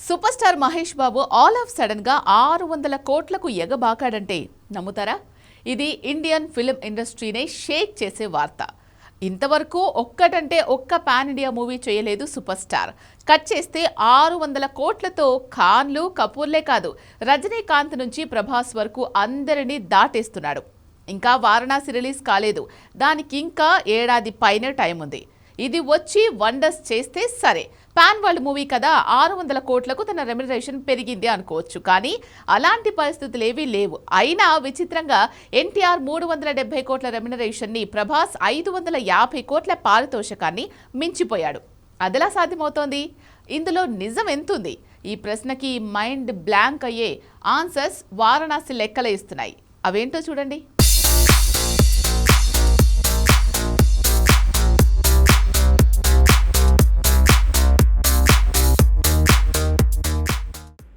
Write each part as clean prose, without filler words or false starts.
Super star Mahesh Babu all of sudden గా 600 కోట్లకు ఎగబాకాడంటే నమ్ముతారా? ఇది ఇండియన్ ఫిల్మ్ ఇండస్ట్రీనే షేక్ చేసే వార్త. ఇంతవరకు ఒక్కటంటే ఒక్క పాన్ ఇండియా మూవీ చేయలేదు సూపర్ స్టార్. కట్ చేస్తే 600 కోట్లతో ఖాన్లు, కపూర్లే కాదు, రజనీకాంత్ నుంచి ప్రభాస్ వరకు అందరినీ దాటేస్తున్నాడు. ఇంకా వారణాసి రిలీజ్ కాలేదు, దానికి ఇంకా ఏడాది పైనే టైం ఉంది. ఇది వచ్చి వండర్స్ చేస్తే సరే, పాన్ వరల్డ్ మూవీ కదా, 600 కోట్లకు తన రెమ్యునరేషన్ పెరిగింది అనుకోవచ్చు. కానీ అలాంటి పరిస్థితులు ఏవీ లేవు. అయినా విచిత్రంగా ఎన్టీఆర్ 370 కోట్ల రెమ్యునరేషన్ని ప్రభాస్ 550 కోట్ల పారితోషికాన్ని మించిపోయాడు. అదెలా సాధ్యమవుతోంది? ఇందులో నిజం ఎంతుంది? ఈ ప్రశ్నకి మైండ్ బ్లాంక్ అయ్యే ఆన్సర్స్ వారణాసి లెక్కలే ఇస్తున్నాయి. అవేంటో చూడండి.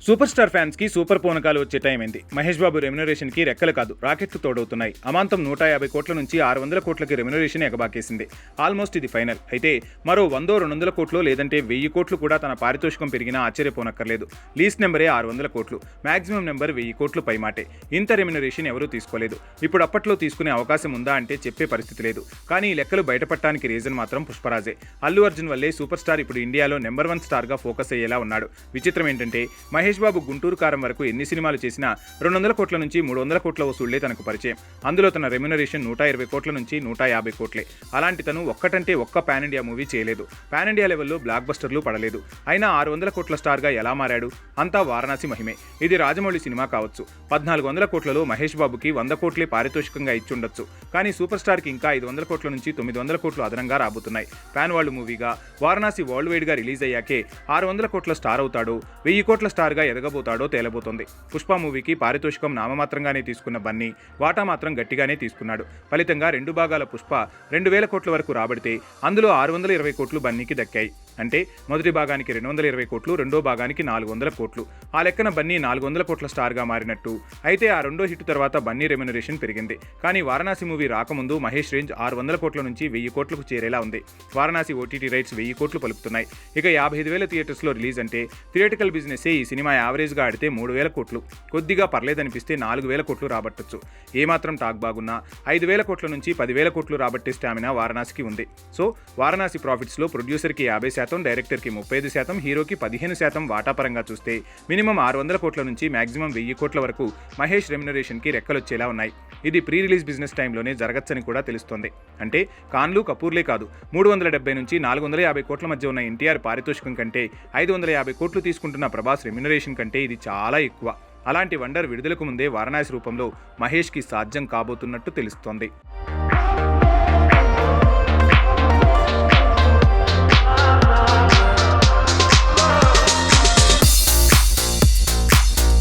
సూపర్ స్టార్ ఫ్యాన్స్ కి సూపర్ పూనకాలు వచ్చే టైం ఏంది. మహేష్ బాబు రెమ్యునరేషన్ కి రెక్కలు కాదు, రాకెట్లు తోడవుతున్నాయి. అమాంతం 150 కోట్ల నుంచి 600 కోట్లకి రెమ్యునరేషన్ ఎగబాకేసింది. ఆల్మోస్ట్ ఇది ఫైనల్. అయితే మరో 100-200 కోట్లు లేదంటే 1000 కోట్లు కూడా తన పారితోషికం పెరిగినా ఆశ్చర్యపోనక్కర్లేదు. లీస్ట్ నెంబరే 600 కోట్లు, మాక్సిమం నెంబర్ 1000 కోట్లు పైమాటే. ఇంత రెమ్యునరేషన్ ఎవరూ తీసుకోలేదు. ఇప్పుడు అప్పట్లో తీసుకునే అవకాశం ఉందా అంటే చెప్పే పరిస్థితి లేదు. కానీ ఈ లెక్కలు బయటపడటానికి రీజన్ మాత్రం పుష్పరాజే. అల్లు అర్జున్ వల్లే సూపర్ స్టార్ ఇప్పుడు ఇండియాలో నెంబర్ 1 స్టార్ గా ఫోకస్ అయ్యేలా ఉన్నాడు. విచిత్రం ఏంటంటే మహేష్ బాబు గుంటూరు కారం వరకు ఎన్ని సినిమాలు చేసినా 200 కోట్ల నుంచి 300 కోట్ల వసూళ్లే తనకు పరిచయం. అందులో తన రెమ్యునరేషన్ 120 కోట్ల నుంచి 150 కోట్లే. అలాంటి తను ఒక్కటంటే ఒక్క పాన్ ఇండియా మూవీ చేయలేదు. పాన్ ఇండియా లెవెల్లో బ్లాక్ బస్టర్లు పడలేదు. అయినా 600 కోట్ల స్టార్ గా ఎలా మారాడు? అంతా వారణాసి మహిమే. ఇది రాజమౌళి సినిమా కావచ్చు. 1400 కోట్లలో మహేష్ బాబుకి 100 కోట్లే పారితోషికంగా ఇచ్చుండొచ్చు. కానీ సూపర్ స్టార్ కి ఇంకా 500 కోట్ల నుంచి 900 కోట్లు అదనంగా రాబోతున్నాయి. పాన్ వరల్డ్ మూవీగా వారణాసి వరల్డ్ వైడ్ గా రిలీజ్ అయ్యాకే 600 కోట్ల స్టార్ అవుతాడో, 1000 కోట్ల స్టార్ గా ఎదగబోతాడో తేలబోతోంది. పుష్ప మూవీకి పారితోషికం నామమాత్రంగానే తీసుకున్న బన్నీ వాటా మాత్రం గట్టిగానే తీసుకున్నాడు. ఫలితంగా 2 భాగాల పుష్ప 2000 కోట్ల వరకు రాబడితే అందులో 620 కోట్లు బన్నీకి దక్కాయి. అంటే మొదటి భాగానికి 220 కోట్లు, రెండో భాగానికి 400 కోట్లు. ఆ లెక్కన బన్నీ 400 కోట్ల స్టార్గా మారినట్టు. అయితే ఆ రెండో హిట్ తర్వాత బన్నీ రెమ్యునరేషన్ పెరిగింది. కానీ వారణాసి మూవీ రాకముందు మహేష్ రేంజ్ 600 కోట్ల నుంచి 1000 కోట్లకు చేరేలా ఉంది. వారణాసి ఓటీటీ రైట్స్ 1000 కోట్లు పలుకుతున్నాయి. ఇక 55,000 థియేటర్స్లో రిలీజ్ అంటే థియేటికల్ బిజినెస్ ఈ సినిమా యావరేజ్గా ఆడితే 3,000 కోట్లు. కొద్దిగా పర్లేదనిపిస్తే 4,000 కోట్లు రాబట్టొచ్చు. ఏమాత్రం టాక్ బాగున్నా 5,000 కోట్ల నుంచి 10,000 కోట్లు రాబట్టే స్టామినా వారణాసికి ఉంది. సో వారణాసి ప్రాఫిట్స్లో ప్రొడ్యూసర్కి 50%, డైరెక్టర్కి 35%, హీరోకి 15% వాటా పరంగా చూస్తే మినిమం 600 కోట్ల నుంచి మాక్సిమం 1000 కోట్ల వరకు మహేష్ రెమ్యునరేషన్కి రెక్కలొచ్చేలా ఉన్నాయి. ఇది ప్రీ రిలీజ్ బిజినెస్ టైంలోనే జరగచ్చని కూడా తెలుస్తోంది. అంటే ఖాన్లు, కపూర్లే కాదు, 370 నుంచి 450 కోట్ల మధ్య ఉన్న ఎన్టీఆర్ పారితోషికం కంటే 550 కోట్లు తీసుకుంటున్న ప్రభాస్ రెమ్యునరేషన్ కంటే ఇది చాలా ఎక్కువ. అలాంటి వండర్ విడుదలకు ముందే వారణాసి రూపంలో మహేష్కి సాధ్యం కాబోతున్నట్టు తెలుస్తోంది.